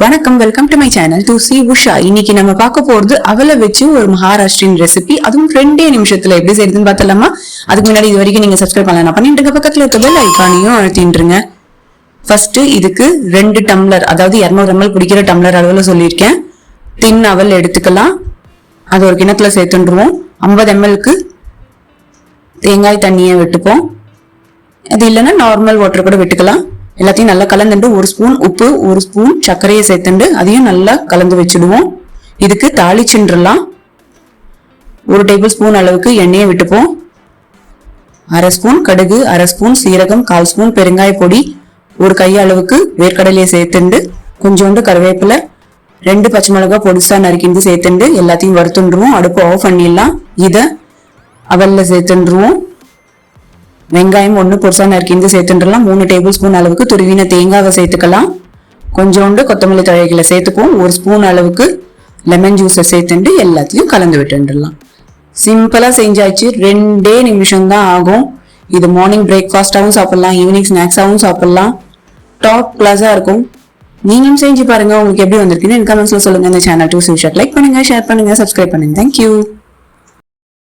வணக்கம், welcome to my channel to C Usha. இன்னைக்கு நம்ம பார்க்க போறது அவலை வச்சு ஒரு மகாராஷ்டிரியன் ரெசிபி. அதுவும் 2 நிமிஷத்துல எப்படி செய்யுதுன்னு பார்த்தலாமா? அதுக்கு முன்னாடி இது வரைக்கும் நீங்க சப்ஸ்கிரைப் பண்ணலாம் பண்ணிட்டு பக்கத்துல இருக்க பெல் ஐகானையும் அழுத்திட்டுருங்க. ஃபர்ஸ்ட் இதுக்கு 2 டம்ளர், அதாவது 200 ml குடிக்கிற டம்ளர் அளவுல சொல்லியிருக்கேன். தின் அவல் எடுத்துக்கலாம். அது ஒரு கிணத்துல சேர்த்துருவோம். 50 mlக்கு தேங்காய் தண்ணியை விட்டுப்போம். அது இல்லைன்னா நார்மல் வாட்டர் கூட விட்டுக்கலாம். எல்லாத்தையும் நல்லா கலந்துட்டு 1 ஸ்பூன் உப்பு, 1 ஸ்பூன் சர்க்கரையை சேர்த்துட்டு அதையும் நல்லா கலந்து வச்சுடுவோம். இதுக்கு தாளிச்சுன்றலாம். 1 டேபிள் ஸ்பூன் அளவுக்கு எண்ணெயை விட்டுப்போம். 1/2 ஸ்பூன் கடுகு, 1/2 ஸ்பூன் சீரகம், 1/4 ஸ்பூன் பெருங்காய பொடி, 1 கை அளவுக்கு வேர்க்கடலையை சேர்த்துண்டு கொஞ்சோண்டு கருவேப்பிலை, 2 பச்சை மிளகாய் பொடிசா நறுக்கிண்டு சேர்த்துண்டு எல்லாத்தையும் வறுத்துண்டுருவோம். அடுப்பு ஆஃப் பண்ணிடலாம். இதை அவல்ல சேர்த்துருவோம். வெங்காயம் 1 பொருசா நறுக்கிந்து சேர்த்துடலாம். 3 டேபிள் ஸ்பூன் அளவுக்கு துருவின தேங்காவை சேர்த்துக்கலாம். கொஞ்சோண்டு கொத்தமல்லி தழைகளை சேர்த்துப்போம். 1 ஸ்பூன் அளவுக்கு லெமன் ஜூஸை சேர்த்துட்டு எல்லாத்தையும் கலந்து விட்டுடலாம். சிம்பிளா செஞ்சாச்சு. 2 நிமிஷம் தான் ஆகும். இது மார்னிங் பிரேக்ஃபாஸ்டாவும் சாப்பிடலாம், ஈவினிங் ஸ்நாக்ஸாவும் சாப்பிடலாம். டாப் கிளாஸா இருக்கும். நீங்களும் செஞ்சு பாருங்க. உங்களுக்கு எப்படி வந்திருக்குன்னு கமெண்ட்ஸ்ல சொல்லுங்க. இந்த channel to C Usha like பண்ணுங்க, ஷேர் பண்ணுங்க, சப்ஸ்கிரைப் பண்ணுங்க. தேங்க்யூ.